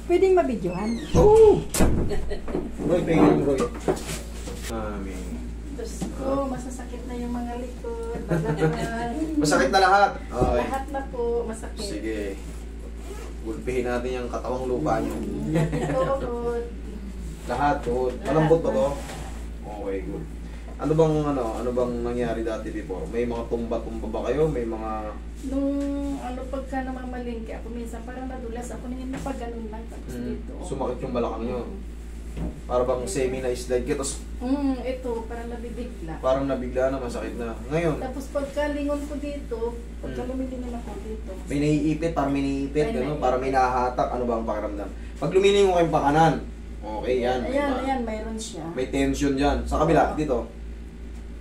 Pwedeng mabidyohan. Oo! Roy, pingin mo, Roy. Amin. Diyos ko, masasakit na yung mga likod. Balakang. Masakit na lahat. Okay. Lahat na po, masakit. Sige. Gulpihin natin yung katawang lupa niyo. Ito ako. Lahat, good. Malambot ba to? Okay, good. Ano bang nangyari dati before? May mga tumba-tumba ba kayo? May mga... Nung pagka namamalingki ako, minsan parang nadulas ako na pag ganun lang. Tapos dito. Sumakit yung balakang nyo. Para bang semi na slide ka, tapos ito, parang nabibigla. parang nabigla na, masakit na. Ngayon, Tapos pagka lingon ko dito, pagka lumilingon ako dito. may naiipit, parang may naiipit, May gano'n, naiipit. parang may nahahatak, ano ba ang pakiramdam? Pag lumilingon kayo pa kanan, okay yan. Ayan, mayroon siya. May tension dyan. Sa kabila, dito.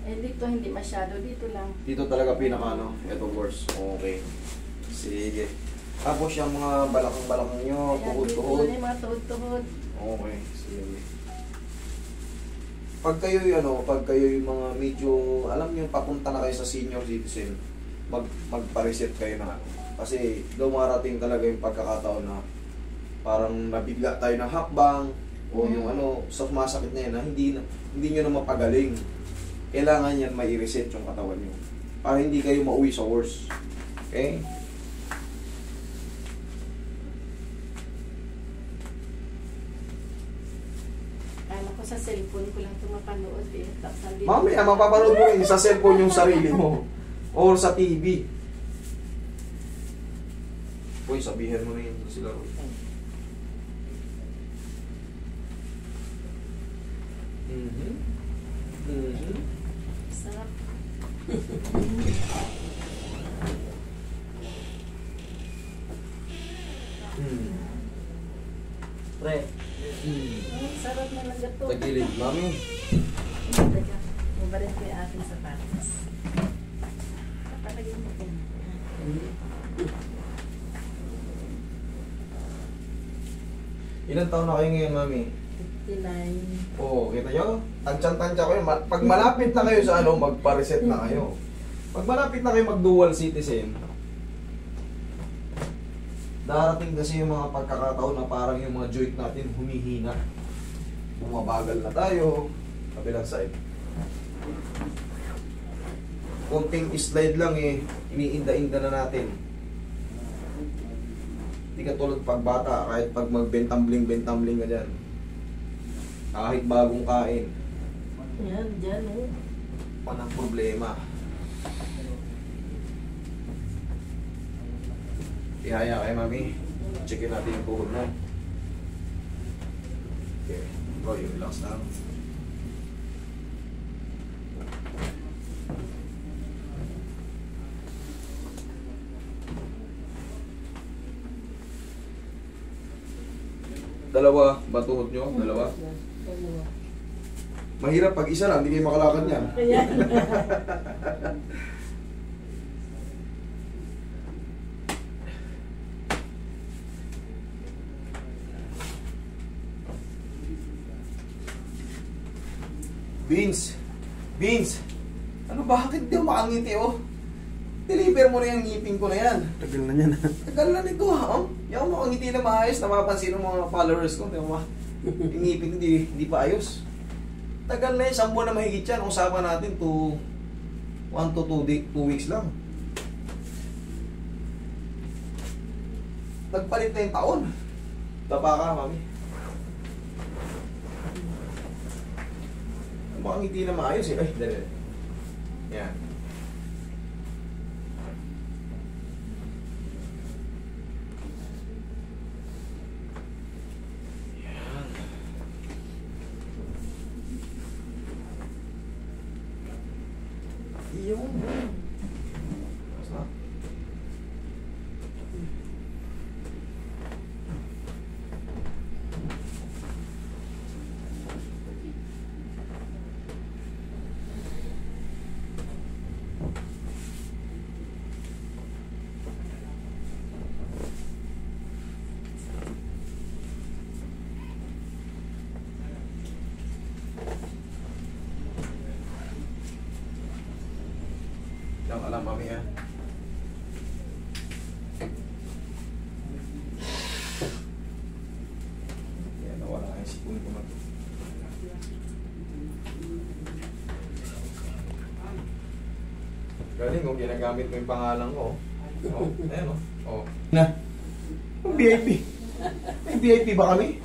Dito hindi masyado, dito lang. Dito talaga pinaka ito worse. Okay. Sige. Tapos yung mga balakang-balakang nyo, Ayan, tuhod-tuhod. dito yung mga tuhod-tuhod. Okay, sige. Pag kayo yung mga medyo, alam niyo papunta na kayo sa senior citizen, magpa-reset kayo na ano. Kasi dumarating talaga yung pagkakataon na parang nabigla tayo ng hakbang o yung sa sumasakit na yan na hindi nyo na mapagaling. Kailangan yan mai-reset yung katawan nyo para hindi kayo mauwi sa worse. Okay? Alam ko sa cellphone ko lang ito mapanood eh. Tapos nandito. Mamaya, mapapanood mo rin sa cellphone yung sarili mo or sa TV. Uy, sabihin mo na yun sila. Sarap. Pre. Sarap na nagato. Tagilid, mami. Teka, mabalit ko yung ating sapatos. Kapalagin mo din. Ilan taon na kayo ngayon, mami? 59. Oo, kita nyo? Tansyan-tansya ko yun. Pag malapit na kayo sa magpa-reset na kayo. Pag malapit na kayo mag-dual citizen, darating kasi yung mga pagkakataon na parang yung mga joint natin humihina. Bumabagal na tayo. Kabilang side. Konting slide lang iniinda-inda na natin. Hindi ka tulad pag bata, kahit pag magbentambling-bentambling ka dyan. Kahit bagong kain. Yan, dyan oh. Walang problema. Ihaya kay mami. Checkin natin yung tuhod mo. Okay. Bro, yung relax lang. Dalawa ba tuhod nyo? Dalawa? Mahirap pag isa lang, hindi kayo makalakad niyan. Kaya. Beans! Ano bakit di ako makangiti oh? Deliver mo na yung ngipin ko na yan. Tagal na yan. Tagal na nito ha. Hindi ako makangiti na maayos. Napapansin ng mga followers ko. Yung ngipin ko hindi pa ayos. Tagal na yun. 10 buwan na mahigit yan. Usapan natin to 1 to 2 weeks lang. Nagpalit na yung taon. Tapa ka, mami. Makangiti na maayos eh. Ay, dali. Yan. Yan. Yung. Basta. Galing, oh, ginagamit mo yung pangalan ko. Oh, ayan, oh. Oh. Na. VIP. May VIP ba kami?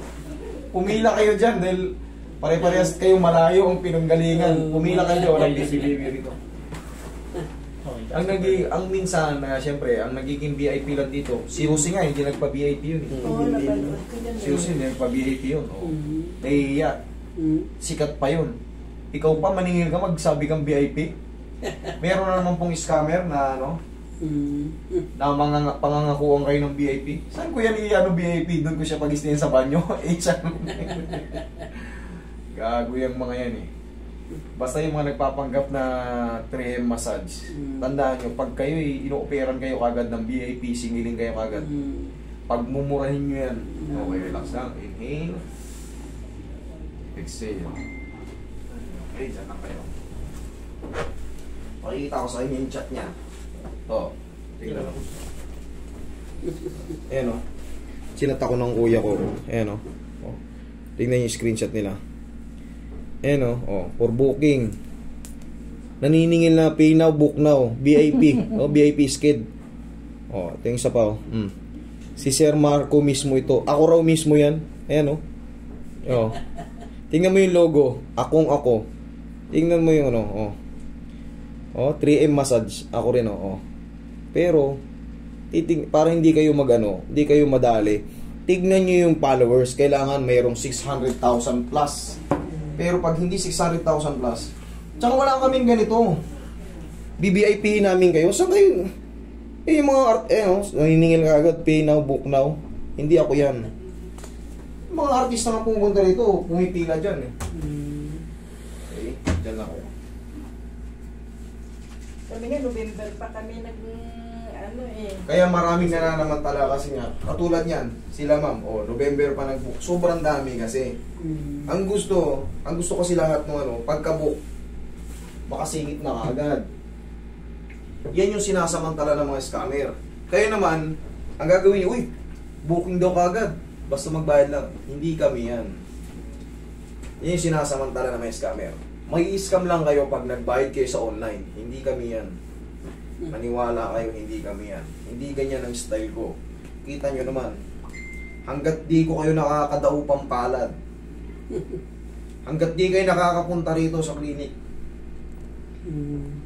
Pumila kayo dyan dahil pare-parehas kayong malayo ang pinanggalingan. Pumila kayo dyan, walang BCBB rito. Ang minsan, syempre, ang nagiging VIP lang dito, si Jose nga, hindi nagpa-VIP yun. Oo, napanood ko yan. Si Jose, hindi nagpa-VIP yun. Oh. Nahihiya. Sikat pa yun. Ikaw pa, maningil ka, magsabi kang VIP. Meron na naman pong scammer na ano, na pangangakuan kayo ng VIP. Saan ko yan VIP? Doon ko siya pag-istayin sa banyo. Gago yung mga yan eh. Basta yung mga nagpapanggap na 3M massage. Tandaan nyo, pag kayo ino-operan kayo kagad ng VIP, singiling kayo kagad. Pag mumurahin nyo yan, okay, relax lang. Inhale. Exhale. Okay, dyan lang kayo. Pakikita ko sa inyo yung chat niya. Oo. Tingnan ako. Ayan o. Sinat ako ng kuya ko. Ayan o. Tingnan yung screenshot nila. Ayan o. For booking. Naniningil na pay now, book now. VIP. VIP skid. Ito yung isa pa o. Si Sir Marco mismo ito. Ako raw mismo yan. Ayan o. Tingnan mo yung logo. Akong ako. Tingnan mo yung ano. 3M massage. Ako rin Pero para hindi kayo hindi kayo madali. Tignan niyo yung followers, kailangan mayroong 600,000 plus. Pero pag hindi 600,000 plus, tsaka wala kaming ganito. BBIP namin kayo. Saan kayo? Yung mga naniningil ka agad, pay now, book now. Hindi ako yan. Mga artista na pumunta rito, pumipila dyan eh. Okay, dyan lang ako. Sabi nga, November pa kami Kaya maraming nananamantala kasi nga. Katulad yan, sila ma'am, November pa nag-book. Sobrang dami kasi. Ang gusto kasi lahat ng pagka-book, makasingit na kaagad. Yan yung sinasamantala ng mga scammer. Kaya naman, ang gagawin niyo, booking daw kaagad. Basta magbayad lang. Hindi kami yan. Yan yung sinasamantala ng mga scammer. May scam lang kayo pag nagbayad kayo sa online. Hindi kami yan. Maniwala kayo, hindi kami yan. Hindi ganyan ang style ko. Kita nyo naman. Hanggat di ko kayo nakakadaupang palad. Hanggat di kayo nakakapunta rito sa clinic.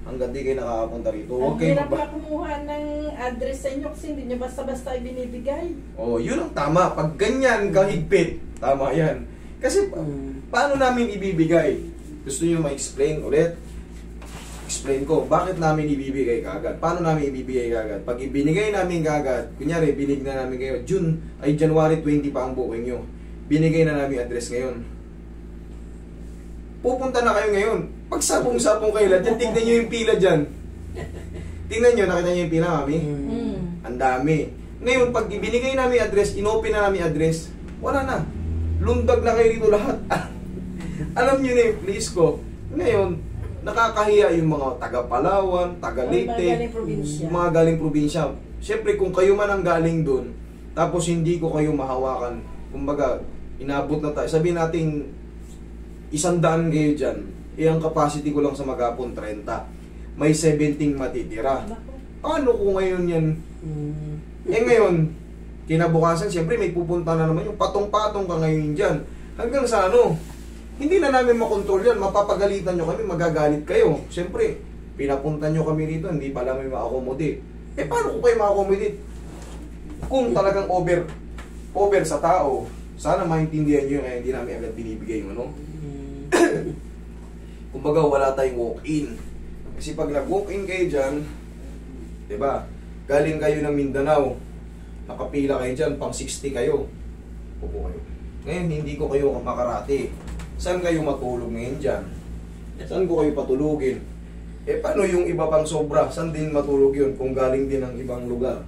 Hanggat di kayo nakakapunta rito. Ang hirap na kumuha ng address sa inyo kasi hindi nyo basta-basta ibinibigay. Yun ang tama. Pag ganyan kahigpit, tama yan. Kasi paano namin ibibigay? Gusto nyo ma-explain ulit? Explain ko, bakit namin ibibigay kagad? Paano namin ibibigay kagad? Pag ibinigay namin kagad, kunyari, binig na namin kayo, January 20 pa ang booking nyo. Binigay na namin address ngayon. Pupunta na kayo ngayon. Pag sapong-sapong kayo dyan, tignan nyo yung pila dyan. Tingnan nyo, nakita nyo yung pila, mami? Ang dami. Ngayon, pag ibinigay namin address, inopen na namin address, wala na. Lundag na kayo rito lahat. Alam nyo na yung place ko. Ngayon, nakakahiya yung mga taga Palawan, taga Leyte, mga galing probinsya. Siyempre, kung kayo man ang galing doon, tapos hindi ko kayo mahawakan, kumbaga, inabot na tayo. Sabihin natin, 100 kayo dyan. Ang capacity ko lang sa maghapon, 30. May 17 matitira. Paano ko ngayon yan? Ngayon, kinabukasan, siyempre may pupunta na naman yung patong-patong ka ngayon dyan. Hanggang sa hindi na namin makontrol yan. Mapapagalitan nyo kami, magagalit kayo. Siyempre, pinapunta nyo kami rito, hindi pala may ma-accommodate. Paano ko kayo ma-accommodate? Kung talagang over sa tao, sana maintindihan nyo kaya hindi namin agad binibigay yung kumbaga wala tayong walk-in. Kasi pag nag-walk-in kayo dyan, diba, galing kayo ng Mindanao, nakapila kayo dyan, pang 60 kayo, upo kayo. Ngayon, hindi ko kayo makarate. Saan kayo matulog ngayon dyan? Saan ko kayo patulugin? Paano yung iba pang sobra? Saan din matulog yun kung galing din ng ibang lugar?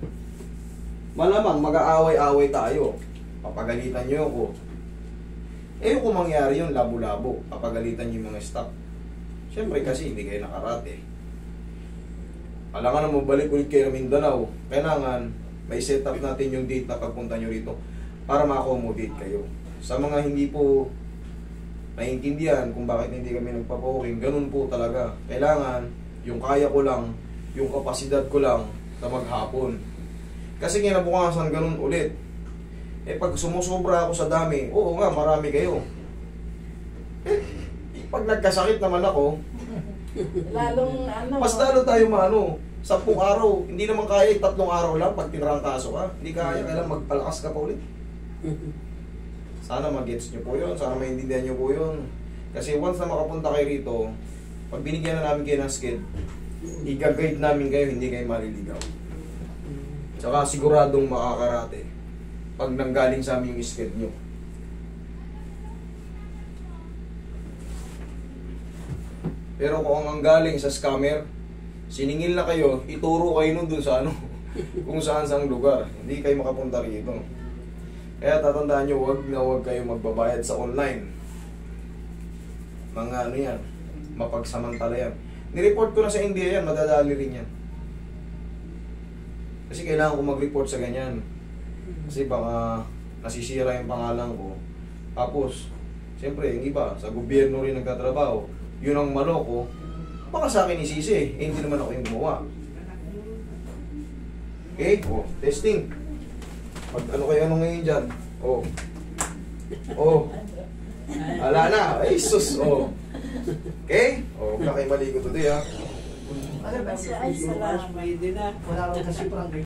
Malamang mag-aaway-aaway tayo. Papagalitan nyo ako. Kung mangyari yun, labo-labo. Papagalitan nyo yung mga staff. Siyempre kasi hindi kayo nakarate. Alangan na mabalik ulit kayo ng Mindanao. Kailangan may set up natin yung date na pagpunta nyo rito para ma-accommodate kayo. Sa mga hindi po naiintindihan kung bakit hindi kami nagpa-booking, ganun po talaga. Kailangan, yung kaya ko lang, yung kapasidad ko lang na maghapon. Kasi kinabukasan ganun ulit. Eh pag sumusobra ako sa dami, oo nga, marami kayo. Pag nagkasakit naman ako, Lalong ano. mas lalo tayo maano. 10 araw, hindi naman kaya 3 araw lang pag tinrangkaso ka. Hindi kaya, kailangan magpalakas ka pa ulit. Sana mag-gets nyo po yun, sana maintindihan nyo po yun. Kasi once na makapunta kayo rito, pag binigyan na namin kayo ng skid, i-guide namin kayo, hindi kayo maliligaw. Tsaka siguradong makakarate pag nanggaling sa amin yung skid nyo. Pero kung ang galing sa scammer, siningil na kayo, ituro kayo nun dun sa ano, kung saan saang lugar. Hindi kayo makapunta rito. Kaya tatandaan nyo, wag na wag kayo magbabayad sa online. Mga ano yan, mapagsamantala yan. Nireport ko na sa India yan, madadali rin yan. Kasi kailangan ko mag-report sa ganyan. Kasi baka nasisira yung pangalan ko. Tapos, siyempre, yung iba, sa gobyerno rin nagtatrabaho, yun ang maloko, baka sa akin isisi, eh, hindi naman ako yung gumawa. Okay? O, testing. Pag ano kayo ano ngayon dyan? O. O. Ala na. Ay, sus. O. Okay? O, huwag na kayo maligo today, ha? Ay, salamat. Wala lang kasi parang